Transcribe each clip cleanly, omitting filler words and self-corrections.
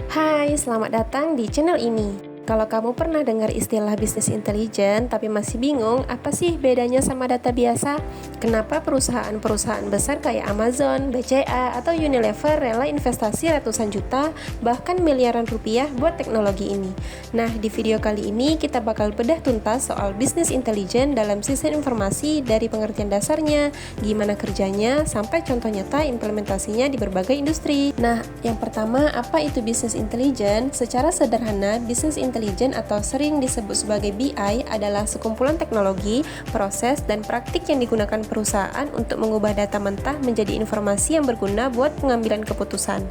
Hai, selamat datang di channel ini. Kalau kamu pernah dengar istilah bisnis intelijen tapi masih bingung apa sih bedanya sama data biasa? Kenapa perusahaan-perusahaan besar kayak Amazon, BCA, atau Unilever rela investasi ratusan juta, bahkan miliaran rupiah buat teknologi ini? Nah, di video kali ini kita bakal bedah tuntas soal bisnis intelijen dalam sistem informasi dari pengertian dasarnya, gimana kerjanya, sampai contoh nyata implementasinya di berbagai industri. Nah, yang pertama, apa itu bisnis intelijen? Secara sederhana, bisnis intelijen atau sering disebut sebagai BI adalah sekumpulan teknologi, proses, dan praktik yang digunakan perusahaan untuk mengubah data mentah menjadi informasi yang berguna buat pengambilan keputusan.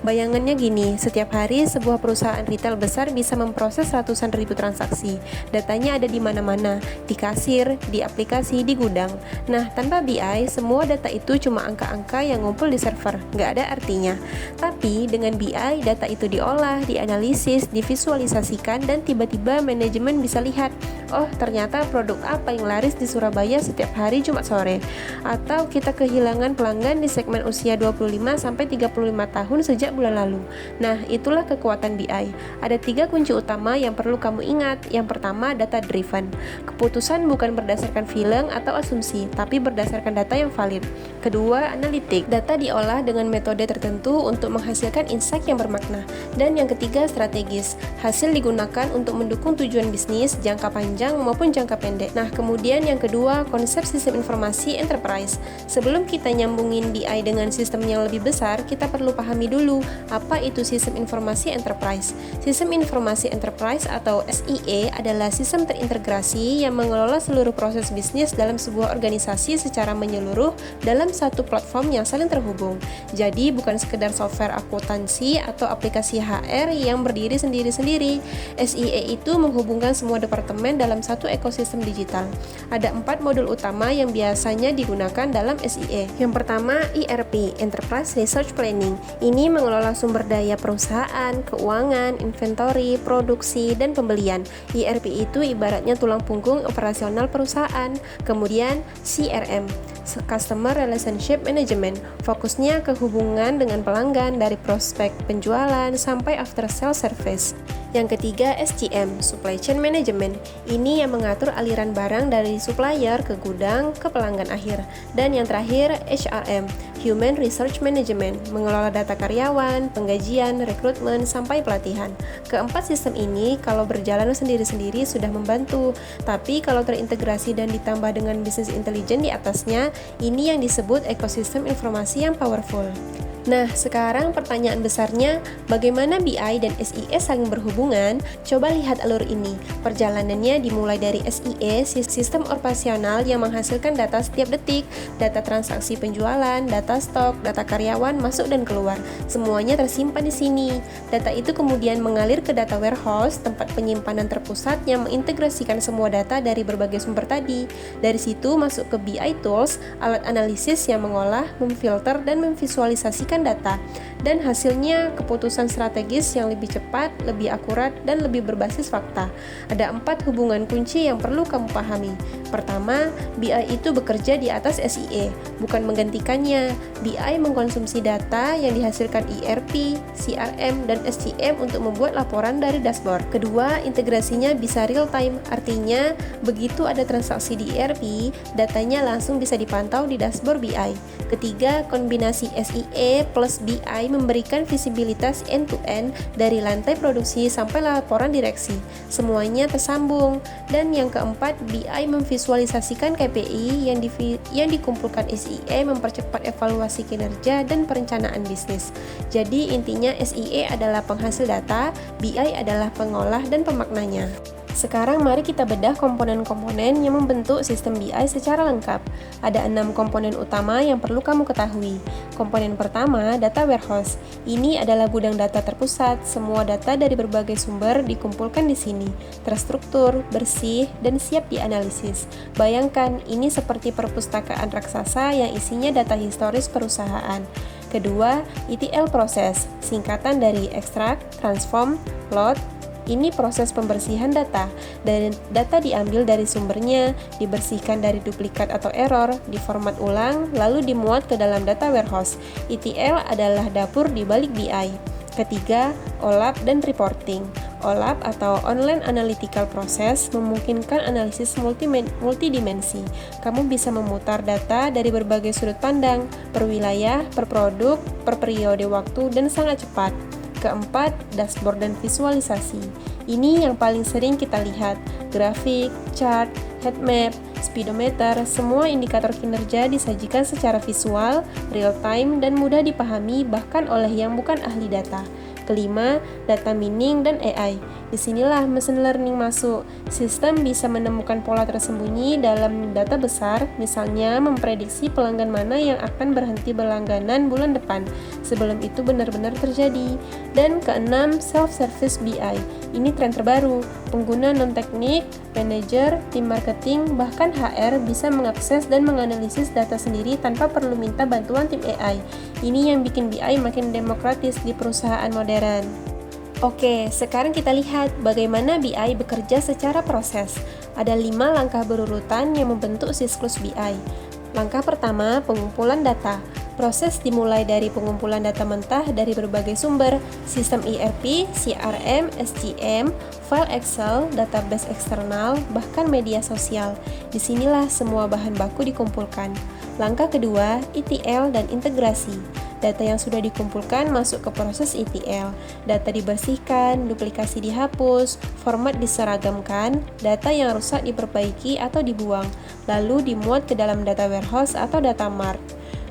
Bayangannya gini, setiap hari sebuah perusahaan retail besar bisa memproses ratusan ribu transaksi. Datanya ada di mana-mana, di kasir, di aplikasi, di gudang. Nah, tanpa BI, semua data itu cuma angka-angka yang ngumpul di server, nggak ada artinya. Tapi dengan BI, data itu diolah, dianalisis, divisualisasikan, dan tiba-tiba manajemen bisa lihat, oh ternyata produk apa yang laris di Surabaya setiap hari Jumat sore, atau kita kehilangan pelanggan di segmen usia 25-35 tahun sejak bulan lalu. Nah, itulah kekuatan BI. Ada 3 kunci utama yang perlu kamu ingat. Yang pertama, data driven. Keputusan bukan berdasarkan feeling atau asumsi, tapi berdasarkan data yang valid. Kedua, analitik. Data diolah dengan metode tertentu untuk menghasilkan insight yang bermakna. Dan yang ketiga, strategis. Hasil digunakan untuk mendukung tujuan bisnis jangka panjang maupun jangka pendek. Nah, kemudian yang kedua, konsep sistem informasi enterprise. Sebelum kita nyambungin BI dengan sistem yang lebih besar, kita perlu pahami dulu apa itu sistem informasi enterprise. Sistem informasi enterprise atau SIE adalah sistem terintegrasi yang mengelola seluruh proses bisnis dalam sebuah organisasi secara menyeluruh dalam satu platform yang saling terhubung. Jadi, bukan sekedar software akuntansi atau aplikasi HR yang berdiri sendiri-sendiri. SIE itu menghubungkan semua departemen dalam satu ekosistem digital. Ada 4 modul utama yang biasanya digunakan dalam SIE. Yang pertama, ERP, Enterprise Resource Planning. Ini mengelola sumber daya perusahaan, keuangan, inventory, produksi, dan pembelian. ERP itu ibaratnya tulang punggung operasional perusahaan. Kemudian, CRM, Customer Relationship Management, fokusnya ke hubungan dengan pelanggan dari prospek penjualan sampai after sales service. Yang ketiga, SCM, Supply Chain Management. Ini yang mengatur aliran barang dari supplier ke gudang ke pelanggan akhir. Dan yang terakhir, HRM, Human Resource Management, mengelola data karyawan, penggajian, rekrutmen, sampai pelatihan. Keempat sistem ini kalau berjalan sendiri-sendiri sudah membantu, tapi kalau terintegrasi dan ditambah dengan bisnis intelijen di atasnya, ini yang disebut ekosistem informasi yang powerful. Nah, sekarang pertanyaan besarnya, bagaimana BI dan SIE saling berhubungan? Coba lihat alur ini. Perjalanannya dimulai dari SIE, sistem operasional yang menghasilkan data setiap detik, data transaksi penjualan, data stok, data karyawan masuk dan keluar. Semuanya tersimpan di sini. Data itu kemudian mengalir ke data warehouse, tempat penyimpanan terpusat yang mengintegrasikan semua data dari berbagai sumber tadi. Dari situ masuk ke BI tools, alat analisis yang mengolah, memfilter, dan memvisualisasikan data, dan hasilnya keputusan strategis yang lebih cepat, lebih akurat, dan lebih berbasis fakta. Ada 4 hubungan kunci yang perlu kamu pahami. Pertama, BI itu bekerja di atas SIE, bukan menggantikannya. BI mengkonsumsi data yang dihasilkan ERP, CRM, dan SCM untuk membuat laporan dari dashboard. Kedua, integrasinya bisa real time, artinya begitu ada transaksi di ERP, datanya langsung bisa dipantau di dashboard BI. Ketiga, kombinasi SIE plus BI memberikan visibilitas end-to-end dari lantai produksi sampai laporan direksi. Semuanya tersambung. Dan yang keempat, BI memvisualisasikan KPI yang dikumpulkan SIE mempercepat evaluasi kinerja dan perencanaan bisnis. Jadi intinya SIE adalah penghasil data, BI adalah pengolah dan pemaknanya. Sekarang mari kita bedah komponen-komponen yang membentuk sistem BI secara lengkap. Ada 6 komponen utama yang perlu kamu ketahui. Komponen pertama, data warehouse. Ini adalah gudang data terpusat. Semua data dari berbagai sumber dikumpulkan di sini, terstruktur, bersih, dan siap dianalisis. Bayangkan, ini seperti perpustakaan raksasa yang isinya data historis perusahaan. Kedua, ETL proses, singkatan dari extract, transform, load. Ini proses pembersihan data, dan data diambil dari sumbernya, dibersihkan dari duplikat atau error, diformat ulang, lalu dimuat ke dalam data warehouse. ETL adalah dapur di balik BI. Ketiga, OLAP dan reporting. OLAP atau Online Analytical Process memungkinkan analisis multidimensi. Kamu bisa memutar data dari berbagai sudut pandang, per wilayah, per produk, per periode waktu, dan sangat cepat. Keempat, dashboard dan visualisasi. Ini yang paling sering kita lihat, grafik, chart, heat map, speedometer, semua indikator kinerja disajikan secara visual, real time, dan mudah dipahami bahkan oleh yang bukan ahli data. Kelima, data mining dan AI. Disinilah machine learning masuk. Sistem bisa menemukan pola tersembunyi dalam data besar, misalnya memprediksi pelanggan mana yang akan berhenti berlangganan bulan depan, sebelum itu benar-benar terjadi. Dan keenam, self-service BI. Ini tren terbaru. Pengguna non-teknik, manajer, tim marketing, bahkan HR bisa mengakses dan menganalisis data sendiri tanpa perlu minta bantuan tim AI. Ini yang bikin BI makin demokratis di perusahaan modern. Oke, sekarang kita lihat bagaimana BI bekerja secara proses. Ada 5 langkah berurutan yang membentuk siklus BI. Langkah pertama, pengumpulan data. Proses dimulai dari pengumpulan data mentah dari berbagai sumber, sistem ERP, CRM, SCM, file Excel, database eksternal, bahkan media sosial. Disinilah semua bahan baku dikumpulkan. Langkah kedua, ETL dan integrasi. Data yang sudah dikumpulkan masuk ke proses ETL. Data dibersihkan, duplikasi dihapus, format diseragamkan, data yang rusak diperbaiki atau dibuang, lalu dimuat ke dalam data warehouse atau data mart.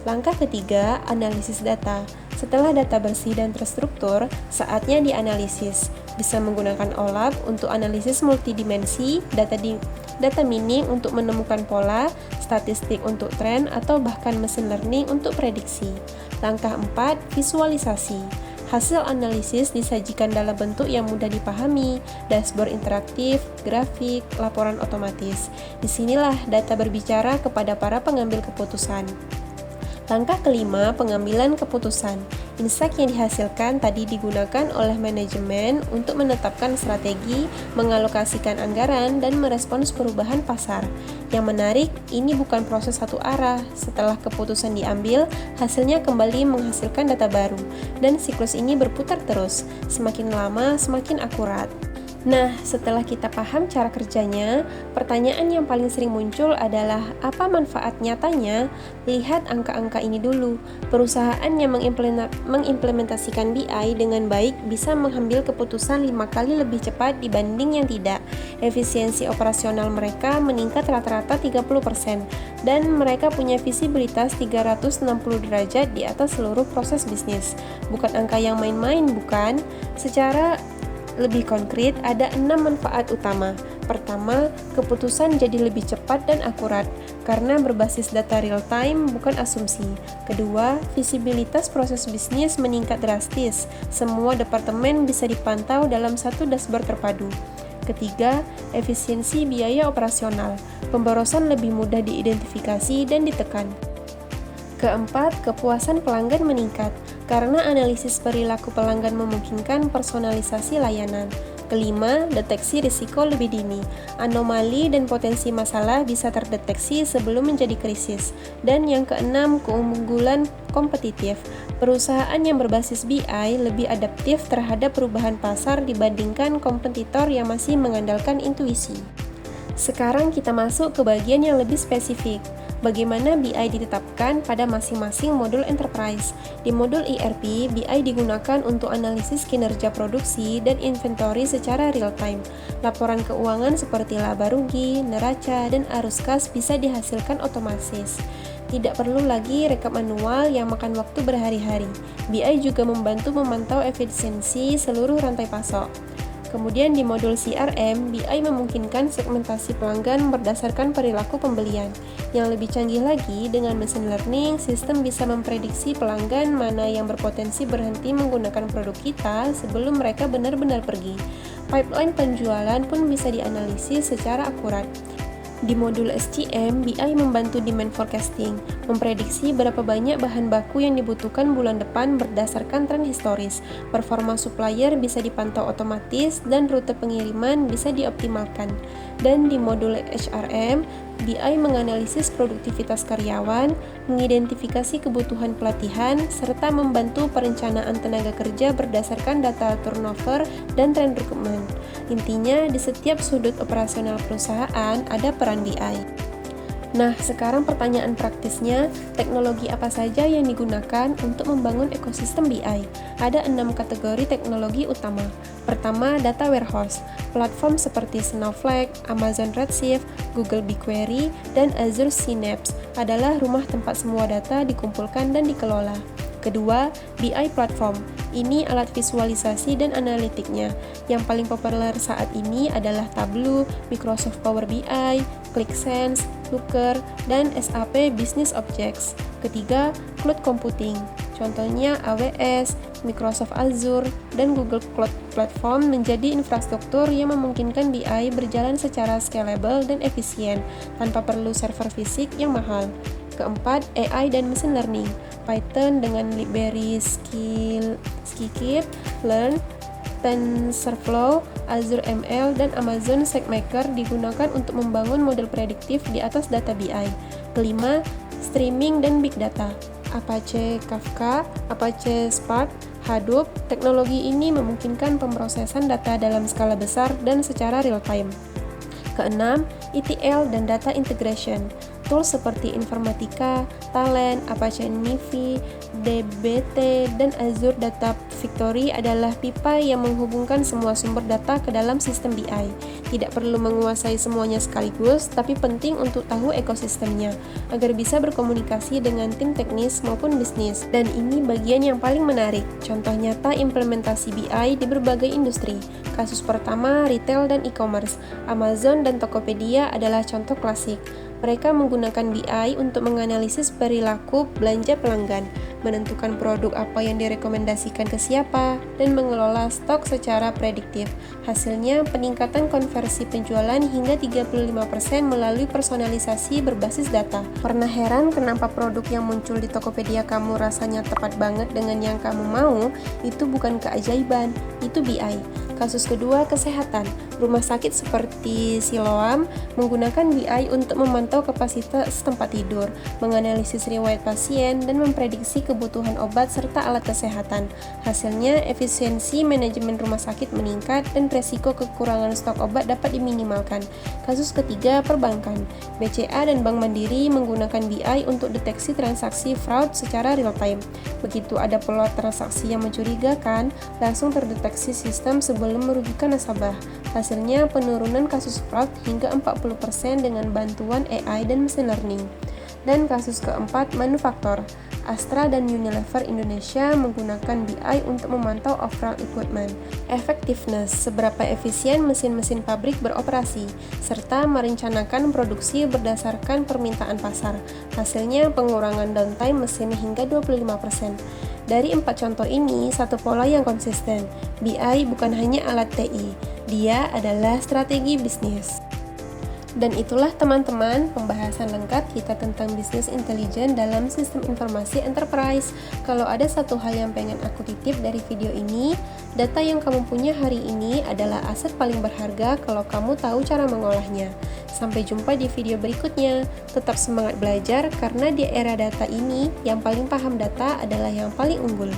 Langkah ketiga, analisis data. Setelah data bersih dan terstruktur, saatnya dianalisis. Bisa menggunakan OLAP untuk analisis multidimensi, data mining untuk menemukan pola, statistik untuk tren, atau bahkan machine learning untuk prediksi. Langkah 4, visualisasi. Hasil analisis disajikan dalam bentuk yang mudah dipahami, dashboard interaktif, grafik, laporan otomatis. Disinilah data berbicara kepada para pengambil keputusan. Langkah kelima, pengambilan keputusan. Insight yang dihasilkan tadi digunakan oleh manajemen untuk menetapkan strategi, mengalokasikan anggaran, dan merespons perubahan pasar. Yang menarik, ini bukan proses satu arah. Setelah keputusan diambil, hasilnya kembali menghasilkan data baru. Dan siklus ini berputar terus, semakin lama semakin akurat. Nah, setelah kita paham cara kerjanya, pertanyaan yang paling sering muncul adalah apa manfaat nyatanya? Lihat angka-angka ini dulu. Perusahaan yang mengimplementasikan BI dengan baik bisa mengambil keputusan 5 kali lebih cepat dibanding yang tidak. Efisiensi operasional mereka meningkat rata-rata 30%, dan mereka punya visibilitas 360 derajat di atas seluruh proses bisnis. Bukan angka yang main-main, bukan? Secara lebih konkret, ada 6 manfaat utama. Pertama, keputusan jadi lebih cepat dan akurat, karena berbasis data real time, bukan asumsi. Kedua, visibilitas proses bisnis meningkat drastis. Semua departemen bisa dipantau dalam satu dashboard terpadu. Ketiga, efisiensi biaya operasional. Pemborosan lebih mudah diidentifikasi dan ditekan. Keempat, kepuasan pelanggan meningkat, karena analisis perilaku pelanggan memungkinkan personalisasi layanan. Kelima, deteksi risiko lebih dini. Anomali dan potensi masalah bisa terdeteksi sebelum menjadi krisis. Dan yang keenam, keunggulan kompetitif. Perusahaan yang berbasis BI lebih adaptif terhadap perubahan pasar dibandingkan kompetitor yang masih mengandalkan intuisi. Sekarang kita masuk ke bagian yang lebih spesifik. Bagaimana BI ditetapkan pada masing-masing modul enterprise. Di modul ERP, BI digunakan untuk analisis kinerja produksi dan inventory secara real time. Laporan keuangan seperti laba rugi, neraca, dan arus kas bisa dihasilkan otomatis. Tidak perlu lagi rekap manual yang makan waktu berhari-hari. BI juga membantu memantau efisiensi seluruh rantai pasok. Kemudian di modul CRM, BI memungkinkan segmentasi pelanggan berdasarkan perilaku pembelian. Yang lebih canggih lagi, dengan machine learning, sistem bisa memprediksi pelanggan mana yang berpotensi berhenti menggunakan produk kita sebelum mereka benar-benar pergi. Pipeline penjualan pun bisa dianalisis secara akurat. Di modul SCM, BI membantu demand forecasting, memprediksi berapa banyak bahan baku yang dibutuhkan bulan depan berdasarkan tren historis. Performa supplier bisa dipantau otomatis dan rute pengiriman bisa dioptimalkan. Dan di modul HRM, BI menganalisis produktivitas karyawan, mengidentifikasi kebutuhan pelatihan, serta membantu perencanaan tenaga kerja berdasarkan data turnover dan tren rekrutmen. Intinya, di setiap sudut operasional perusahaan ada peran BI. Nah, sekarang pertanyaan praktisnya, teknologi apa saja yang digunakan untuk membangun ekosistem BI? Ada 6 kategori teknologi utama. Pertama, data warehouse. Platform seperti Snowflake, Amazon Redshift, Google BigQuery, dan Azure Synapse adalah rumah tempat semua data dikumpulkan dan dikelola. Kedua, BI platform. Ini alat visualisasi dan analitiknya. Yang paling populer saat ini adalah Tableau, Microsoft Power BI, ClickSense, Looker, dan SAP Business Objects. Ketiga, cloud computing. Contohnya AWS, Microsoft Azure, dan Google Cloud Platform menjadi infrastruktur yang memungkinkan BI berjalan secara scalable dan efisien tanpa perlu server fisik yang mahal. Keempat, AI dan machine learning. Python dengan library Scikit, Learn, TensorFlow, Azure ML, dan Amazon SageMaker digunakan untuk membangun model prediktif di atas data BI. Kelima, streaming dan big data. Apache Kafka, Apache Spark, Hadoop. Teknologi ini memungkinkan pemrosesan data dalam skala besar dan secara real-time. Keenam, ETL dan data integration. Tools seperti Informatica, Talent, Apache NiFi, DBT, dan Azure Data Factory adalah pipa yang menghubungkan semua sumber data ke dalam sistem BI. Tidak perlu menguasai semuanya sekaligus, tapi penting untuk tahu ekosistemnya, agar bisa berkomunikasi dengan tim teknis maupun bisnis. Dan ini bagian yang paling menarik, contoh nyata implementasi BI di berbagai industri. Kasus pertama, retail dan e-commerce. Amazon dan Tokopedia adalah contoh klasik. Mereka menggunakan BI untuk menganalisis perilaku belanja pelanggan, menentukan produk apa yang direkomendasikan ke siapa, dan mengelola stok secara prediktif. Hasilnya, peningkatan konversi penjualan hingga 35% melalui personalisasi berbasis data. Pernah heran kenapa produk yang muncul di Tokopedia kamu rasanya tepat banget dengan yang kamu mau? Itu bukan keajaiban, itu BI. Kasus kedua, kesehatan. Rumah sakit seperti Siloam menggunakan BI untuk memantau kapasitas tempat tidur, menganalisis riwayat pasien, dan memprediksi kebutuhan obat serta alat kesehatan. Hasilnya, efisiensi manajemen rumah sakit meningkat dan resiko kekurangan stok obat dapat diminimalkan. Kasus ketiga, perbankan. BCA dan Bank Mandiri menggunakan BI untuk deteksi transaksi fraud secara real-time. Begitu ada pola transaksi yang mencurigakan, langsung terdeteksi sistem sebelum merugikan nasabah. Hasilnya penurunan kasus fraud hingga 40% dengan bantuan AI dan machine learning. Dan kasus keempat, manufaktur. Astra dan Unilever Indonesia menggunakan BI untuk memantau overall equipment, effectiveness, seberapa efisien mesin-mesin pabrik beroperasi, serta merencanakan produksi berdasarkan permintaan pasar. Hasilnya pengurangan downtime mesin hingga 25%. Dari 4 contoh ini, satu pola yang konsisten. BI bukan hanya alat TI, dia adalah strategi bisnis. Dan itulah teman-teman pembahasan lengkap kita tentang bisnis intelijen dalam sistem informasi enterprise. Kalau ada satu hal yang pengen aku titip dari video ini, data yang kamu punya hari ini adalah aset paling berharga kalau kamu tahu cara mengolahnya. Sampai jumpa di video berikutnya. Tetap semangat belajar karena di era data ini, yang paling paham data adalah yang paling unggul.